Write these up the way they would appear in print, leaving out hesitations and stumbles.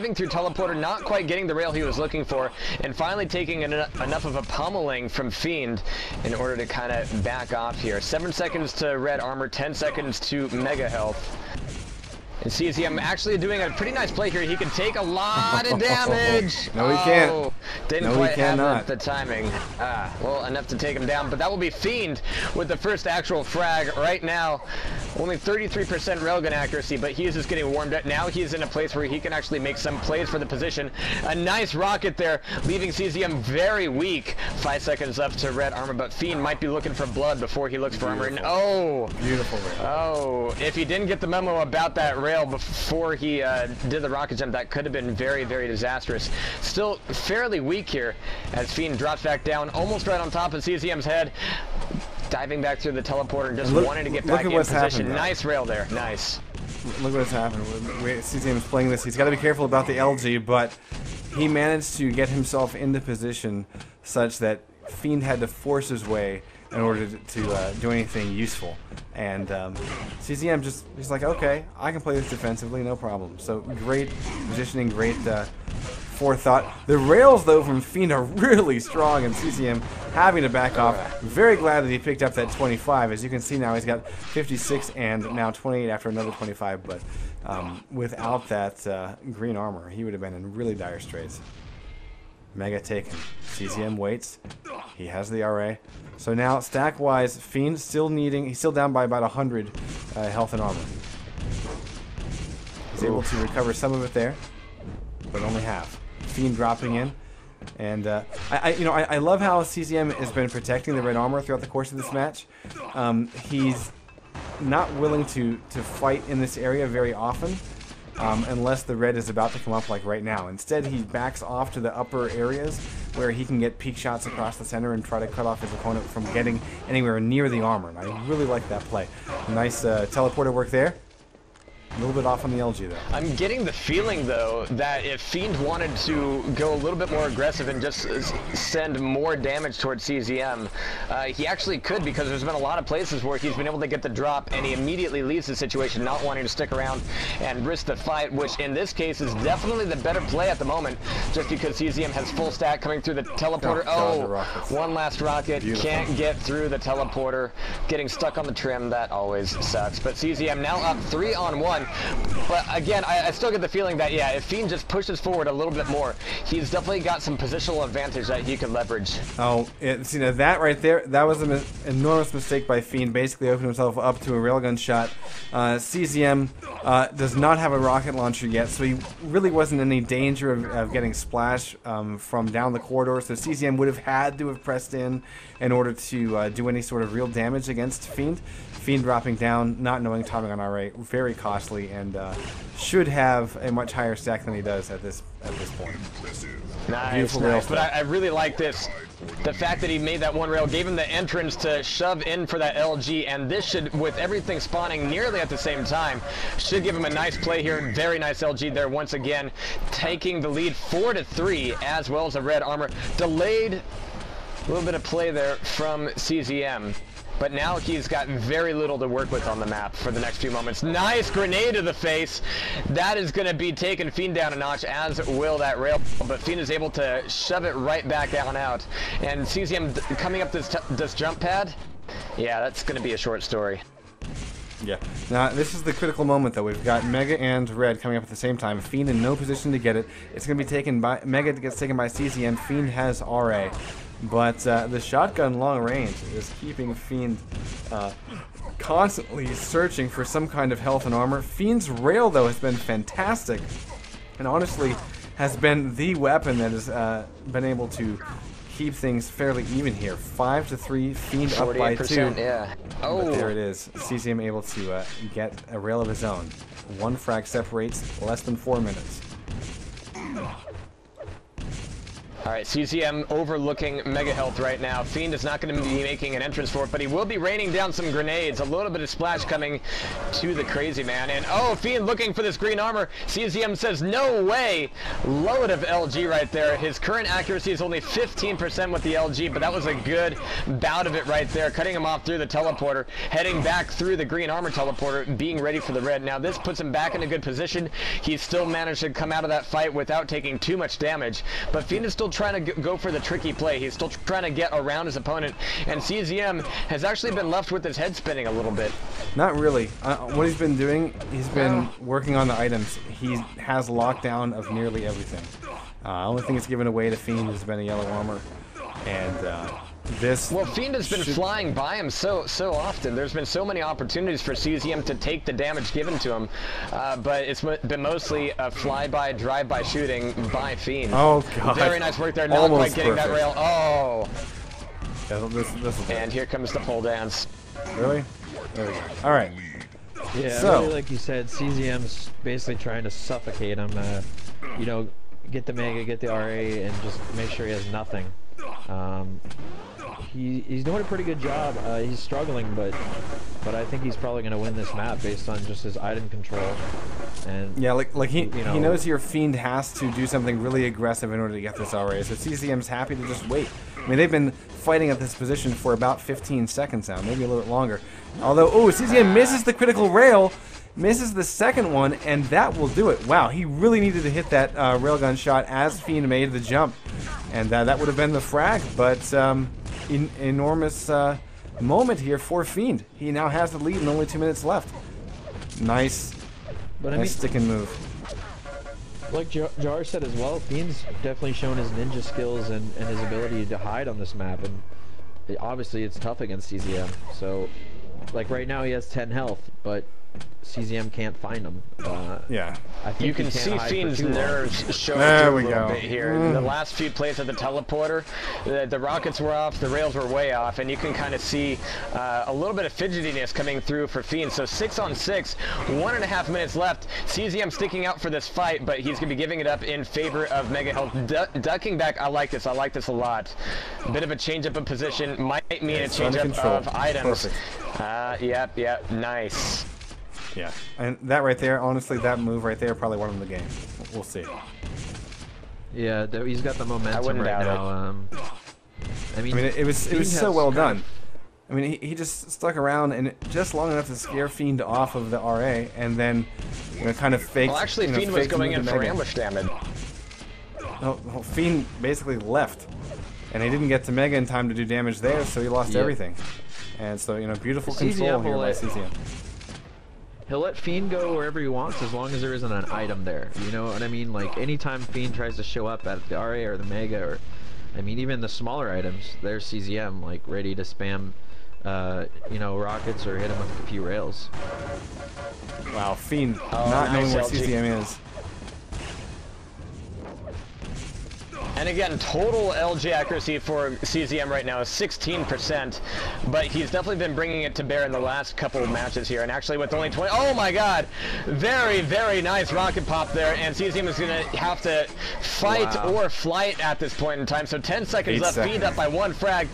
driving through teleporter, not quite getting the rail he was looking for, and finally taking enough of a pummeling from Fiend in order to kind of back off here. 7 seconds to red armor, 10 seconds to mega health. And CZM actually doing a pretty nice play here. He can take a lot of damage. No, he can't. Didn't quite have the timing. Well, enough to take him down. But that will be Fiend with the first actual frag right now. Only 33% railgun accuracy, but he is just getting warmed up. Now he is in a place where he can actually make some plays for the position. A nice rocket there, leaving CZM very weak. 5 seconds left to red armor, but Fiend might be looking for blood before he looks for armor. And beautiful rail. Oh, if he didn't get the memo about that rail before he did the rocket jump, that could have been very, very disastrous. Still fairly weak here as Fiend drops back down, almost right on top of CZM's head. Diving back through the teleporter and just wanting to get back in position. Nice rail there. Nice. Look what's happened. CZM is playing this. He's got to be careful about the LG, but he managed to get himself into position such that Fiend had to force his way in order to do anything useful. And CZM he's like, okay, I can play this defensively, no problem. So great positioning, great forethought. The rails, though, from Fiend are really strong, and CZM having to back off. Very glad that he picked up that 25. As you can see now, he's got 56 and now 28 after another 25. But without that green armor, he would have been in really dire straits. Mega taken. CZM waits. He has the RA. So now, stack-wise, Fiend he's still down by about 100 health and armor. He's able to recover some of it there, but only half. Fiend dropping in. And I love how CZM has been protecting the red armor throughout the course of this match. He's not willing to fight in this area very often. Unless the red is about to come up like right now. Instead, he backs off to the upper areas where he can get peek shots across the center and try to cut off his opponent from getting anywhere near the armor. And I really like that play. Nice teleporter work there. A little bit off on the LG, though. I'm getting the feeling, though, that if Fiend wanted to go a little bit more aggressive and just send more damage towards CZM, he actually could, because there's been a lot of places where he's been able to get the drop, and he immediately leaves the situation, not wanting to stick around and risk the fight, which in this case is definitely the better play at the moment, just because CZM has full stack coming through the teleporter. One last rocket. Beautiful. Can't get through the teleporter. Getting stuck on the trim, that always sucks. But CZM now up 3-on-1. But again, I still get the feeling that, yeah, if Fiend just pushes forward a little bit more, he's definitely got some positional advantage that he could leverage. Oh, see, now that right there, that was an enormous mistake by Fiend. Basically opened himself up to a railgun shot. CZM does not have a rocket launcher yet, so he really wasn't in any danger of getting splash from down the corridor. So CZM would have had to have pressed in order to do any sort of real damage against Fiend. Fiend dropping down, not knowing timing on RA, very costly, and should have a much higher stack than he does at this point. Nice. But I really like this. The fact that he made that one rail gave him the entrance to shove in for that LG, and this should, with everything spawning nearly at the same time, should give him a nice play here. Very nice LG there once again, taking the lead 4-3, as well as a red armor. Delayed a little bit of play there from CZM. But now he's got very little to work with on the map for the next few moments. Nice grenade to the face. That is going to be taking Fiend down a notch, as will that rail. But Fiend is able to shove it right back down out. And CZM coming up this jump pad, yeah, that's going to be a short story. Yeah. Now, this is the critical moment, though. We've got Mega and Red coming up at the same time. Fiend in no position to get it. It's going to be taken by... Mega gets taken by CZM. Fiend has RA. But the shotgun long range is keeping Fiend constantly searching for some kind of health and armor. Fiend's rail, though, has been fantastic. And honestly, has been the weapon that has been able to keep things fairly even here. 5-3, Fiend up by 2. Yeah. Oh. But there it is. CZM able to get a rail of his own. One frag separates less than 4 minutes. All right, CZM overlooking Mega Health right now. Fiend is not going to be making an entrance for it, but he will be raining down some grenades. A little bit of splash coming to the crazy man. And oh, Fiend looking for this green armor. CZM says, no way. Load of LG right there. His current accuracy is only 15% with the LG, but that was a good bout of it right there. Cutting him off through the teleporter, heading back through the green armor teleporter, being ready for the red. Now this puts him back in a good position. He's still managed to come out of that fight without taking too much damage, but Fiend is still trying to go for the tricky play. He's still trying to get around his opponent, and CZM has actually been left with his head spinning a little bit. Not really. What he's been doing, he's been working on the items. He has lockdown of nearly everything. Only thing it's given away to Fiend has been a yellow armor, and this. Well, Fiend has been flying by him so often. There's been so many opportunities for CZM to take the damage given to him, but it's been mostly a fly-by, drive-by shooting by Fiend. Oh god! Very nice work there. Not quite getting that rail. Oh. Yeah, this and here comes the pole dance. Really? There we go. All right. Yeah, so, really, like you said, CZM's basically trying to suffocate him. You know, get the Mega, get the RA, and just make sure he has nothing. He's doing a pretty good job. He's struggling, but I think he's probably going to win this map based on just his item control. And yeah, like he you know, he knows your Fiend has to do something really aggressive in order to get this RA. So CZM's happy to just wait. I mean, they've been fighting at this position for about 15 seconds now, maybe a little bit longer. Although, oh, CZM misses the critical rail, misses the second one, and that will do it. Wow, he really needed to hit that railgun shot as Fiend made the jump, and that would have been the frag. But enormous moment here for Fiend. He now has the lead and only 2 minutes left. Nice, nice stick and move. Like Jar said as well, Fiend's definitely shown his ninja skills and his ability to hide on this map, and obviously it's tough against CZM. So, like right now he has 10 health, but CZM can't find him. Yeah. I think you can see Fiend's nerves showing through a little bit here. The last few plays at the teleporter, the rockets were off, the rails were way off, and you can kind of see a little bit of fidgetiness coming through for Fiend. So 6 on 6, 1.5 minutes left. CZM sticking out for this fight, but he's going to be giving it up in favor of Mega Health. Ducking back, I like this. I like this a lot. A bit of a change up of position might mean a change up of items. Perfect. Yep, nice. Yeah, and that right there, honestly, that move right there probably won him the game. We'll see. Yeah, he's got the momentum right now. I mean, it was so well done. I mean, he just stuck around and just long enough to scare Fiend off of the RA, and then kind of faked. Well, actually, Fiend was going in for ambush damage. No, Fiend basically left, and he didn't get to Mega in time to do damage there, so he lost everything. And so beautiful control here by CZM. He'll let Fiend go wherever he wants as long as there isn't an item there. You know what I mean? Like, anytime Fiend tries to show up at the RA or the Mega, or, I mean, even the smaller items, there's CZM, like, ready to spam, rockets or hit him with a few rails. Wow, Fiend not knowing where CZM is. And again, total LG accuracy for CZM right now is 16%, but he's definitely been bringing it to bear in the last couple of matches here. And actually with only 20, oh my god, very, very nice rocket pop there. And CZM is going to have to fight or flight at this point in time. So 10 seconds left, Fiend up by 1 frag.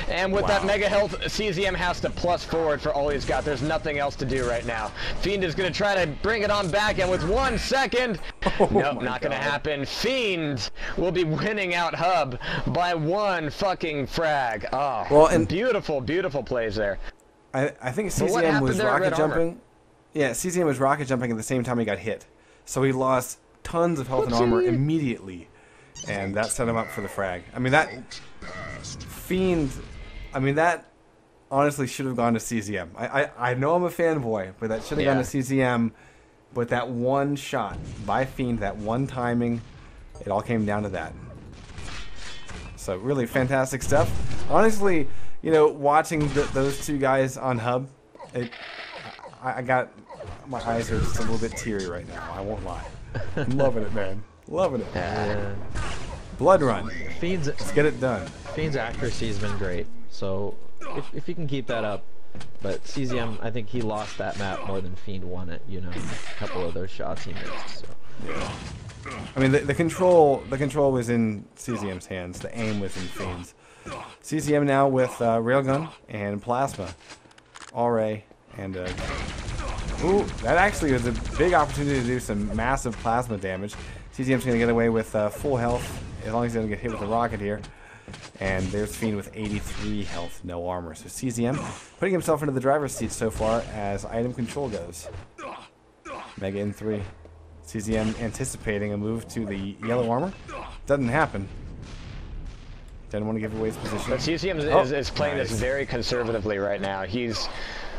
And with that Mega Health, CZM has to plus forward for all he's got. There's nothing else to do right now. Fiend is going to try to bring it on back, and with 1 second, nope, not going to happen. Fiend will be winning out Hub by 1 fucking frag. Oh, well, and beautiful, beautiful plays there. I think CZM was rocket jumping. Yeah, CZM was rocket jumping at the same time he got hit. So he lost tons of health and armor immediately. And that set him up for the frag. I mean, that Fiend, that honestly should have gone to CZM. I know I'm a fanboy, but that should have gone to CZM. But that one shot by Fiend, that one timing, it all came down to that. So really fantastic stuff. Honestly, watching those two guys on Hub, I got my eyes are just a little bit teary right now. I won't lie. I'm loving it, man. Loving it. Yeah. Blood run. Let's get it done. Fiend's accuracy has been great. So if you can keep that up, but CZM, I think he lost that map more than Fiend won it. A couple of those shots he missed. So. Yeah. I mean, the control was in CZM's hands. The aim was in Fiend's. CZM now with Railgun and Plasma. RA and ooh, that actually was a big opportunity to do some massive plasma damage. CZM's going to get away with full health as long as he doesn't get hit with a rocket here. And there's Fiend with 83 health, no armor. So CZM putting himself into the driver's seat so far as item control goes. Mega in 3. CZM anticipating a move to the yellow armor. Doesn't happen. Doesn't want to give away his position. But CZM is playing this very conservatively right now. He's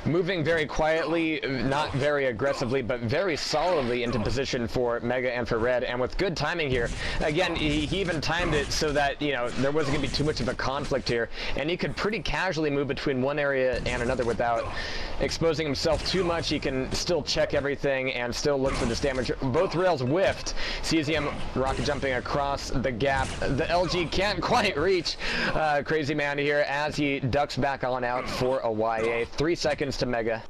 moving very quietly, not very aggressively, but very solidly into position for Mega and for Red, and with good timing here. Again, he even timed it so that, you know, there wasn't going to be too much of a conflict here, and he could pretty casually move between one area and another without exposing himself too much. He can still check everything and still look for this damage. Both rails whiffed. CZM rocket jumping across the gap. The LG can't quite reach Crazy Man here as he ducks back on out for a YA. 3 seconds to Mega.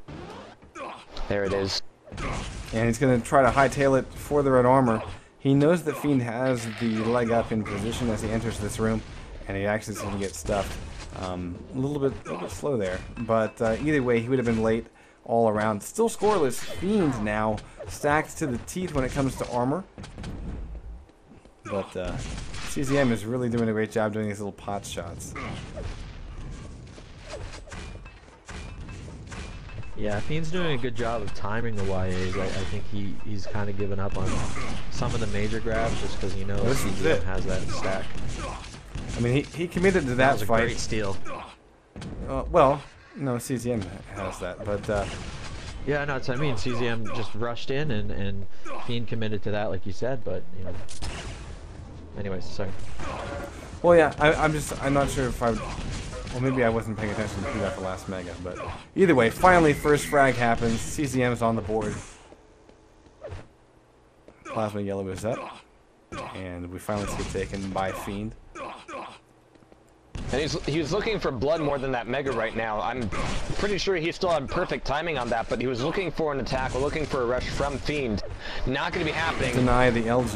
There it is. And he's going to try to hightail it for the red armor. He knows that Fiend has the leg up in position as he enters this room, and he actually is going to get stuffed. A little bit slow there, but either way, he would have been late all around. Still scoreless. Fiend now stacked to the teeth when it comes to armor. But CZM is really doing a great job doing these little pot shots. Yeah, Fiend's doing a good job of timing the YAs. I think he's kind of given up on some of the major grabs just because he knows CZM has that in stack. I mean, he committed to that was fight. a great steal. Well, no, CZM has that, but yeah, no, that's what I mean. CZM just rushed in and Fiend committed to that, like you said. But you know, anyways, sorry. Well, yeah, I'm not sure if I would. Well, maybe I wasn't paying attention to that for last Mega, but either way, finally first frag happens. CZM's on the board. Plasma yellow is up, and we finally see it taken by Fiend. And he was looking for blood more than that Mega right now. I'm pretty sure he still had perfect timing on that, but he was looking for an attack, or looking for a rush from Fiend. Not going to be happening. Deny the LG,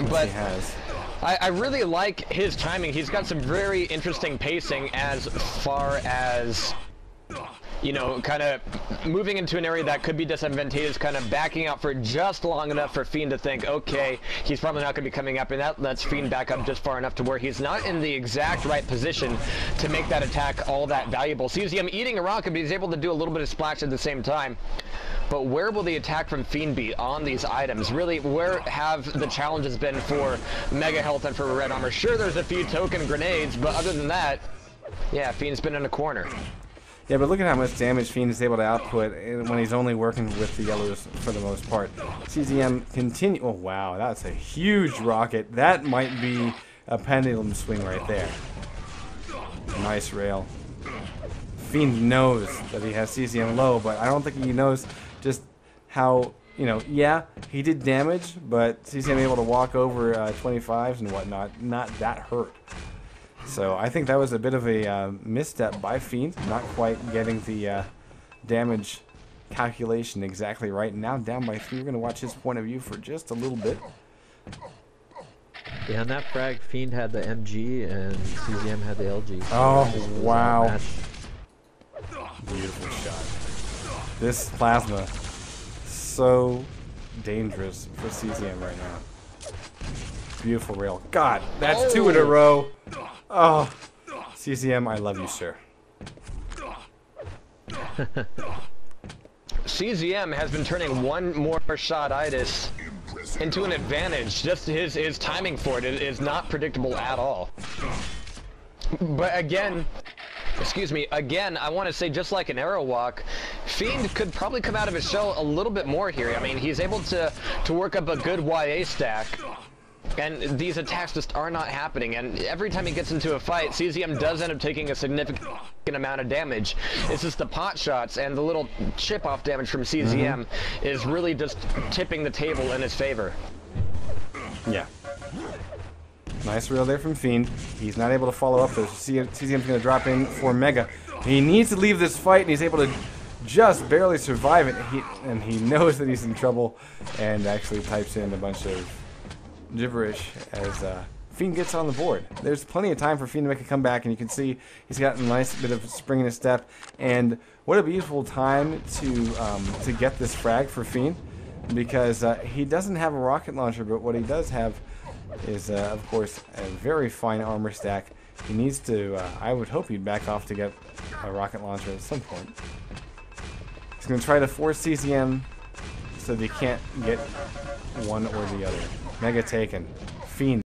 which he has. I really like his timing. He's got some very interesting pacing as far as, you know, kind of moving into an area that could be disadvantageous, kind of backing out for just long enough for Fiend to think, okay, he's probably not going to be coming up, and that lets Fiend back up just far enough to where he's not in the exact right position to make that attack all that valuable. CZM eating a rocket, but he's able to do a little bit of splash at the same time. But where will the attack from Fiend be on these items? Really, where have the challenges been for Mega Health and for Red Armor? Sure, there's a few token grenades, but other than that, yeah, Fiend's been in a corner. Yeah, but look at how much damage Fiend is able to output when he's only working with the yellows for the most part. CZM continue. Oh wow, that's a huge rocket. That might be a pendulum swing right there. Nice rail. Fiend knows that he has CZM low, but I don't think he knows just how, you know, yeah, he did damage, but CZM able to walk over 25s and whatnot, not that hurt. So I think that was a bit of a misstep by Fiend, not quite getting the damage calculation exactly right. Now down by 3, we're going to watch his point of view for just a little bit. Yeah, on that frag, Fiend had the MG and CZM had the LG. So oh, wow. Beautiful shot. This plasma, so dangerous for CZM right now. Beautiful rail. God, that's 2 in a row. Oh, CZM, I love you, sir. CZM has been turning one more shot-itis into an advantage. Just his timing for it is not predictable at all. But again, excuse me, again, I want to say, just like an arrow walk, Fiend could probably come out of his shell a little bit more here. I mean, he's able to work up a good YA stack, and these attacks just are not happening. And every time he gets into a fight, CZM does end up taking a significant amount of damage. It's just the pot shots and the little chip-off damage from CZM is really just tipping the table in his favor. Yeah. Nice reel there from Fiend. He's not able to follow up though. CZM's going to drop in for Mega. He needs to leave this fight, and he's able to just barely survive it. And he knows that he's in trouble, and actually types in a bunch of gibberish as Fiend gets on the board. There's plenty of time for Fiend to make a comeback, and you can see he's got a nice bit of spring in his step. And what a beautiful time to get this frag for Fiend, because he doesn't have a rocket launcher, but what he does have is, of course, a very fine armor stack. He needs to, I would hope he'd back off to get a rocket launcher at some point. He's going to try to force CZM so that he can't get one or the other. Mega taken. Fiend